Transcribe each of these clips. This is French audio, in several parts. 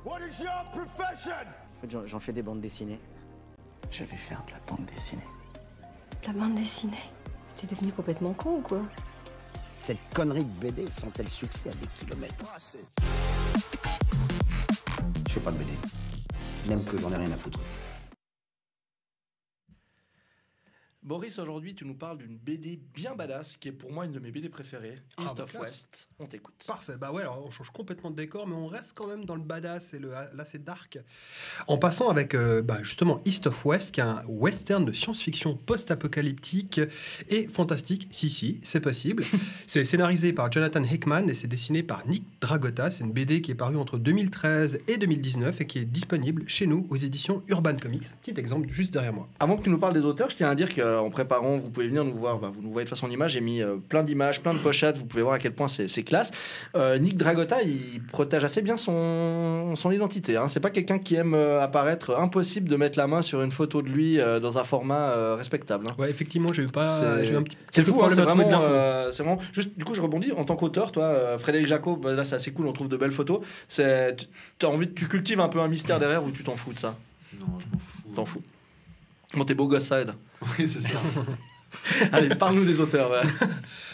What is your profession? J'en fais des bandes dessinées. Je vais faire de la bande dessinée. De la bande dessinée? T'es devenu complètement con ou quoi? Cette connerie de BD sent-elle succès à des kilomètres? Je fais pas de BD. Même que j'en ai rien à foutre. Boris, aujourd'hui, tu nous parles d'une BD bien badass, qui est pour moi une de mes BD préférées, East of West. On t'écoute. Parfait, bah ouais, alors on change complètement de décor, mais on reste quand même dans le badass et là c'est dark. En passant avec justement East of West, qui est un western de science-fiction post-apocalyptique et fantastique. Si, c'est possible. C'est scénarisé par Jonathan Hickman et c'est dessiné par Nick Dragotta. C'est une BD qui est parue entre 2013 et 2019 et qui est disponible chez nous aux éditions Urban Comics. Petit exemple juste derrière moi. Avant que tu nous parles des auteurs, je tiens à dire qu'en préparant, vous pouvez venir nous voir. Vous nous voyez de façon d'image. J'ai mis plein d'images, plein de pochettes. Vous pouvez voir à quel point c'est classe. Nick Dragotta, il protège assez bien son identité. Hein. C'est pas quelqu'un qui aime apparaître. Impossible de mettre la main sur une photo de lui dans un format respectable. Hein. Ouais, effectivement, j'ai eu un petit. C'est fou. Hein, c'est vraiment. Juste, du coup, je rebondis. En tant qu'auteur, toi, Frédéric Jacot, là, c'est assez cool. On trouve de belles photos. Tu cultives un peu un mystère derrière ou tu t'en fous de ça? Non, je m'en fous. T'en fous. Bon, t'es beau gosse, ça aide. Oui, c'est ça. Allez, parle-nous des auteurs. Ouais.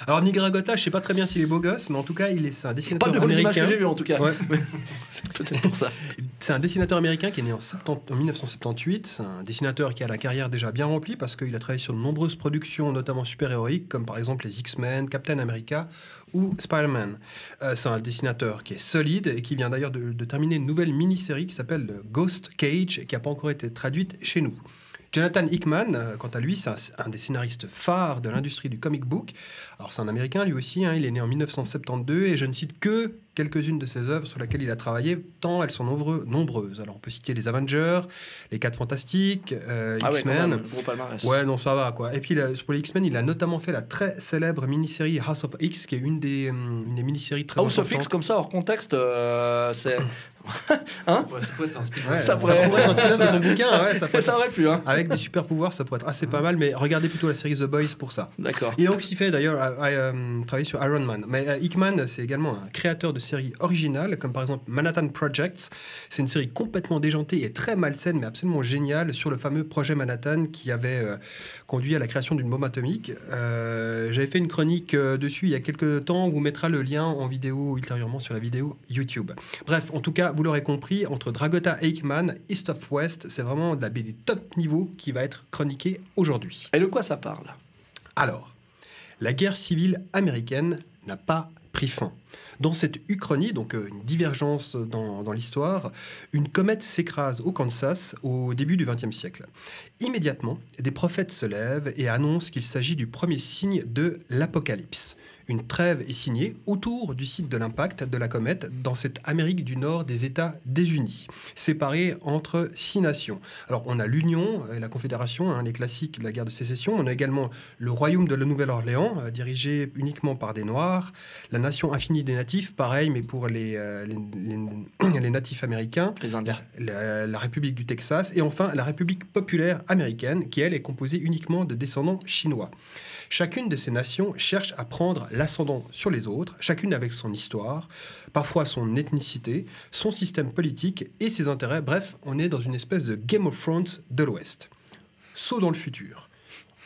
Alors, Nick Dragotta, je sais pas très bien s'il est beau gosse, mais en tout cas, c'est un dessinateur américain. Pas de images que j'ai vues, en tout cas. Ouais. C'est peut-être pour ça. C'est un dessinateur américain qui est né en 1978. C'est un dessinateur qui a la carrière déjà bien remplie parce qu'il a travaillé sur de nombreuses productions, notamment super-héroïques, comme par exemple les X-Men, Captain America ou Spider-Man. C'est un dessinateur qui est solide et qui vient d'ailleurs de terminer une nouvelle mini-série qui s'appelle Ghost Cage, qui n'a pas encore été traduite chez nous. Jonathan Hickman, quant à lui, c'est un des scénaristes phares de l'industrie du comic book. Alors, c'est un Américain, lui aussi. Hein, il est né en 1972 et je ne cite que quelques-unes de ses œuvres sur lesquelles il a travaillé, tant elles sont nombreuses. Alors, on peut citer les Avengers, les 4 Fantastiques, X-Men. Ouais, gros palmarès. Ouais, non, ça va, quoi. Et puis, pour les X-Men, il a notamment fait la très célèbre mini-série House of X, qui est une des mini-séries très importantes. House of X, comme ça, hors contexte, c'est... Hein ça pourrait être un spin-off. Ouais, ça pourrait être un spin-off de ton bouquin. Ouais, ça aurait pu. Hein. Avec des super pouvoirs, ça pourrait être assez pas mal, mais regardez plutôt la série The Boys pour ça. D'accord. Il a aussi fait d'ailleurs travailler sur Iron Man. Mais Hickman, c'est également un créateur de séries originales, comme par exemple Manhattan Project. C'est une série complètement déjantée et très malsaine, mais absolument géniale, sur le fameux projet Manhattan qui avait conduit à la création d'une bombe atomique. J'avais fait une chronique dessus il y a quelques temps. On vous mettra le lien en vidéo ultérieurement sur la vidéo YouTube. Bref, en tout cas, vous l'aurez compris, entre Dragotta et Hickman, East of West, c'est vraiment de la BD top niveau qui va être chroniquée aujourd'hui. Et de quoi ça parle? Alors, la guerre civile américaine n'a pas pris fin. Dans cette uchronie, donc une divergence dans l'histoire, une comète s'écrase au Kansas au début du XXe siècle. Immédiatement, des prophètes se lèvent et annoncent qu'il s'agit du premier signe de l'apocalypse. Une trêve est signée autour du site de l'impact de la comète dans cette Amérique du Nord des États désunis, séparée entre 6 nations. Alors, on a l'Union et la Confédération, hein, les classiques de la guerre de sécession. On a également le Royaume de la Nouvelle-Orléans, dirigé uniquement par des Noirs. La Nation infinie des natifs, pareil, mais pour les natifs américains. Les Indiens. La République du Texas. Et enfin, la République populaire américaine, qui, elle, est composée uniquement de descendants chinois. Chacune de ces nations cherche à prendre l'ascendant sur les autres, chacune avec son histoire, parfois son ethnicité, son système politique et ses intérêts. Bref, on est dans une espèce de Game of Thrones de l'Ouest. Saut dans le futur.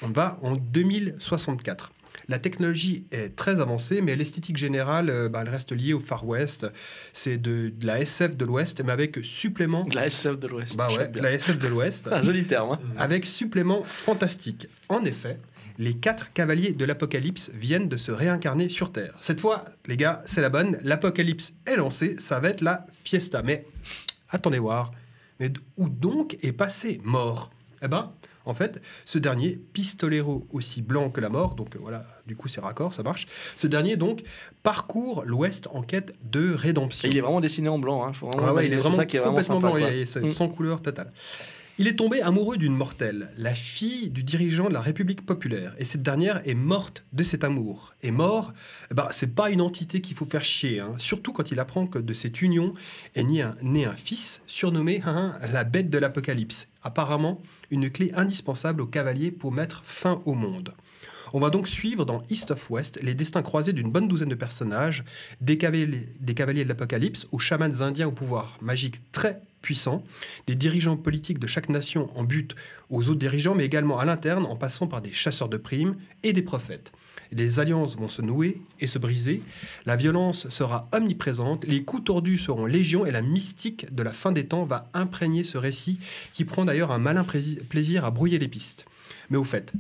On va en 2064. La technologie est très avancée, mais l'esthétique générale, elle reste liée au Far West. C'est de la SF de l'Ouest, mais avec supplément... De la SF de l'Ouest. Bah ouais, la SF de l'Ouest. Un joli terme. Hein. Avec supplément fantastique. En effet, les 4 cavaliers de l'Apocalypse viennent de se réincarner sur Terre. Cette fois, les gars, c'est la bonne. L'Apocalypse est lancée, ça va être la fiesta. Mais attendez voir. Mais où donc est passé Mort? Eh ben, en fait, ce dernier, pistolero aussi blanc que la mort, donc voilà, du coup c'est raccord, ça marche. Ce dernier, donc, parcourt l'Ouest en quête de rédemption. Et il est vraiment dessiné en blanc. Hein. Faut vraiment il est vraiment ça qui est complètement vraiment sympa, blanc, c'est sans couleur totale. Il est tombé amoureux d'une mortelle, la fille du dirigeant de la République populaire. Et cette dernière est morte de cet amour. Et mort, c'est pas une entité qu'il faut faire chier. Hein. Surtout quand il apprend que de cette union est né un fils surnommé la bête de l'Apocalypse. Apparemment, une clé indispensable aux cavaliers pour mettre fin au monde. On va donc suivre dans East of West les destins croisés d'une bonne douzaine de personnages, des cavaliers de l'Apocalypse aux chamans indiens au pouvoir magique très puissant, des dirigeants politiques de chaque nation en but aux autres dirigeants, mais également à l'interne en passant par des chasseurs de primes et des prophètes. Les alliances vont se nouer et se briser, la violence sera omniprésente, les coups tordus seront légion et la mystique de la fin des temps va imprégner ce récit qui prend d'ailleurs un malin plaisir à brouiller les pistes. Mais au fait,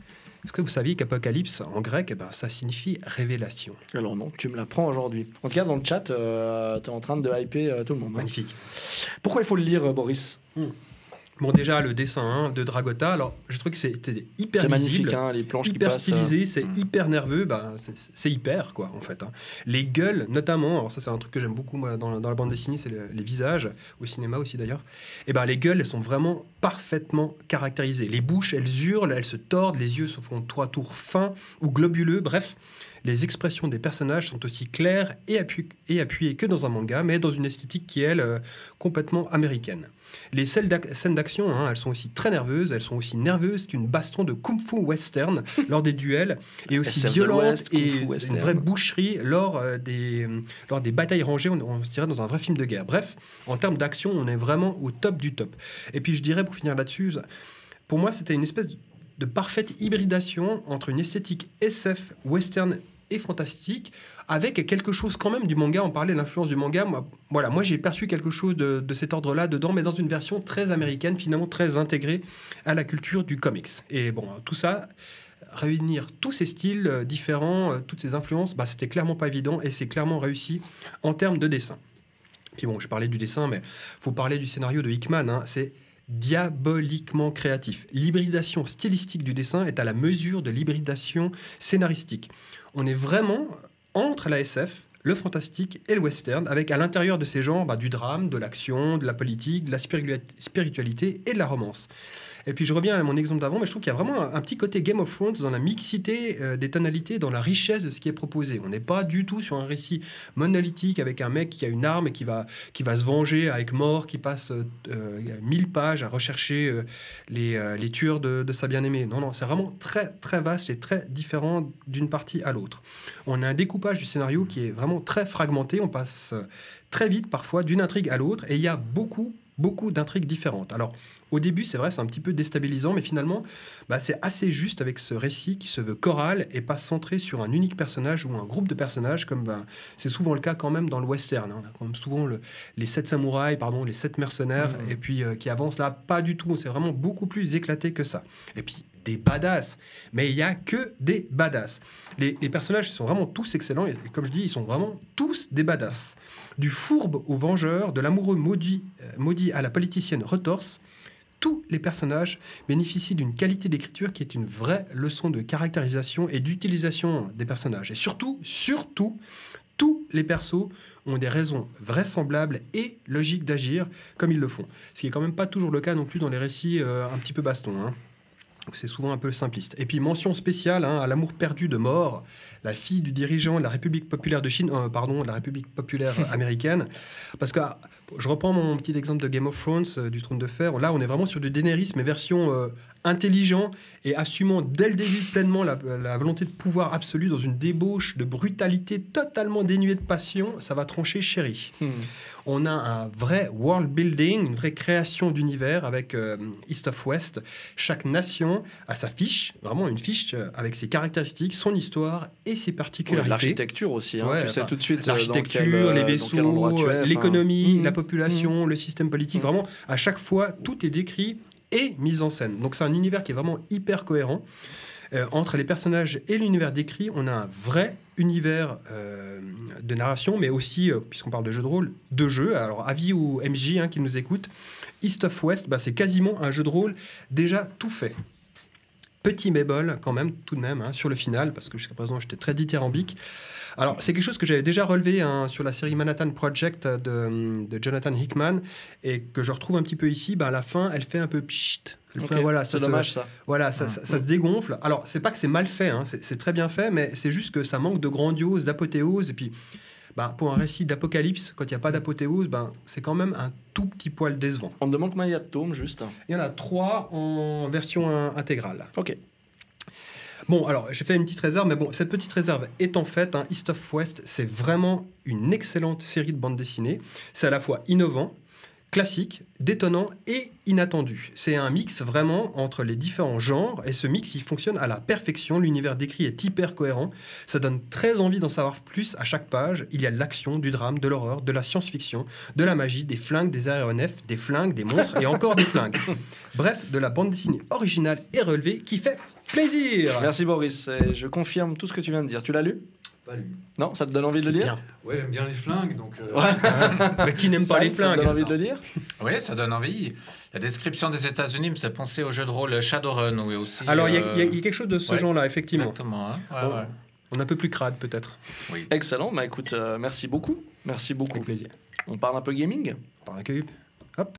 est-ce que vous saviez qu'Apocalypse en grec, ça signifie révélation? Alors non, tu me l'apprends aujourd'hui. En tout cas, dans le chat, tu es en train de hyper tout le monde. Magnifique. Pourquoi il faut le lire, Boris? Bon, déjà, le dessin de Dragota, alors je trouve que c'était hyper c'est visible, magnifique, les planches hyper qui passent, stylisé, c'est hyper nerveux, c'est hyper, quoi, en fait. Les gueules, notamment, alors ça, c'est un truc que j'aime beaucoup, moi, dans la bande dessinée, c'est les visages, au cinéma aussi, d'ailleurs. Et les gueules, elles sont vraiment parfaitement caractérisées. Les bouches, elles hurlent, elles se tordent, les yeux se font tour à tour fins ou globuleux, bref. Les expressions des personnages sont aussi claires et appuyées que dans un manga, mais dans une esthétique qui est, elle, complètement américaine. Les scènes d'action, elles sont aussi très nerveuses, elles sont aussi nerveuses qu'une baston de kung-fu western lors des duels, et aussi violentes et une vraie boucherie lors des batailles rangées, on se dirait dans un vrai film de guerre. Bref, en termes d'action, on est vraiment au top du top. Et puis je dirais, pour finir là-dessus, pour moi, c'était une espèce de parfaite hybridation entre une esthétique SF, western et fantastique, avec quelque chose quand même du manga. On parlait de l'influence du manga. Moi j'ai perçu quelque chose de cet ordre-là dedans, mais dans une version très américaine, finalement très intégrée à la culture du comics. Et bon, tout ça, réunir tous ces styles différents, toutes ces influences, c'était clairement pas évident, et c'est clairement réussi en termes de dessin. Puis bon, je parlais du dessin, mais faut parler du scénario de Hickman. C'est diaboliquement créatif. L'hybridation stylistique du dessin est à la mesure de l'hybridation scénaristique. On est vraiment entre la SF, le fantastique et le western, avec à l'intérieur de ces genres du drame, de l'action, de la politique, de la spiritualité et de la romance. Et puis je reviens à mon exemple d'avant, mais je trouve qu'il y a vraiment un petit côté Game of Thrones dans la mixité des tonalités, dans la richesse de ce qui est proposé. On n'est pas du tout sur un récit monolithique avec un mec qui a une arme et qui va se venger avec mort, qui passe 1000 pages à rechercher les tueurs de sa bien-aimée. Non, c'est vraiment très, très vaste et très différent d'une partie à l'autre. On a un découpage du scénario qui est vraiment très fragmenté. On passe très vite parfois d'une intrigue à l'autre et il y a beaucoup d'intrigues différentes. Alors, au début, c'est vrai, c'est un petit peu déstabilisant, mais finalement, c'est assez juste avec ce récit qui se veut choral et pas centré sur un unique personnage ou un groupe de personnages, comme c'est souvent le cas quand même dans le western. On a quand même souvent les 7 samouraïs, les 7 mercenaires, et puis qui avancent là, pas du tout. C'est vraiment beaucoup plus éclaté que ça. Et puis, des badass. Mais il n'y a que des badass. Les personnages sont vraiment tous excellents, et comme je dis, ils sont vraiment tous des badass. Du fourbe au vengeur, de l'amoureux maudit à la politicienne retorse, tous les personnages bénéficient d'une qualité d'écriture qui est une vraie leçon de caractérisation et d'utilisation des personnages. Et surtout, tous les persos ont des raisons vraisemblables et logiques d'agir comme ils le font. Ce qui n'est quand même pas toujours le cas non plus dans les récits un petit peu baston. C'est souvent un peu simpliste. Et puis, mention spéciale à l'amour perdu de Mort, la fille du dirigeant de la République populaire de Chine, de la République populaire américaine. Parce que, je reprends mon petit exemple de Game of Thrones, du Trône de Fer. Là, on est vraiment sur du Daenerys, mais version intelligent et assumant dès le début pleinement la volonté de pouvoir absolu dans une débauche de brutalité totalement dénuée de passion. Ça va trancher chéri. On a un vrai world building, une vraie création d'univers avec East of West. Chaque nation a sa fiche, vraiment une fiche avec ses caractéristiques, son histoire et ses particularités. L'architecture aussi, tu sais tout de suite l'architecture, les vaisseaux, l'économie, la population, le système politique. Vraiment, à chaque fois, tout est décrit et mise en scène. Donc c'est un univers qui est vraiment hyper cohérent. Entre les personnages et l'univers décrit, on a un vrai univers de narration, mais aussi, puisqu'on parle de jeu de rôle, de jeu. Alors, avis aux MJ qui nous écoutent, East of West, c'est quasiment un jeu de rôle déjà tout fait. Petit bémol quand même, tout de même, sur le final, parce que jusqu'à présent, j'étais très dithyrambique. Alors, c'est quelque chose que j'avais déjà relevé sur la série Manhattan Project de Jonathan Hickman, et que je retrouve un petit peu ici. À la fin, elle fait un peu pchit. Okay. C'est dommage, ça. Voilà, ça se dégonfle. Alors, c'est pas que c'est mal fait, c'est très bien fait, mais c'est juste que ça manque de grandiose, d'apothéose. Et puis, pour un récit d'apocalypse, quand il n'y a pas d'apothéose, c'est quand même un tout petit poil décevant. On me demande combien il y a de tomes, juste. Il y en a 3 en version intégrale. Ok. Bon, alors j'ai fait une petite réserve, mais bon, cette petite réserve étant faite, East of West, c'est vraiment une excellente série de bande dessinée. C'est à la fois innovant, classique, détonnant et inattendu. C'est un mix vraiment entre les différents genres, et ce mix, il fonctionne à la perfection. L'univers décrit est hyper cohérent. Ça donne très envie d'en savoir plus à chaque page. Il y a de l'action, du drame, de l'horreur, de la science-fiction, de la magie, des flingues, des aéronefs, des flingues, des monstres et encore des flingues. Bref, de la bande dessinée originale et relevée qui fait plaisir. Merci Boris, et je confirme tout ce que tu viens de dire. Tu l'as lu? Pas lu. Non, ça te donne envie de le lire? Ouais, j'aime bien les flingues, donc... Mais qui n'aime pas les Ça te flingues? donne envie de le lire? Oui, ça donne envie. La description des États-Unis me fait penser au jeu de rôle Shadowrun, oui, aussi. Alors, il y a quelque chose de ce ouais, genre-là, effectivement. Exactement. Hein. Ouais, Bon, ouais. on est un peu plus crade, peut-être. Oui. Excellent, bah écoute, merci beaucoup. Merci beaucoup. Avec plaisir. On parle un peu gaming? Par la cube.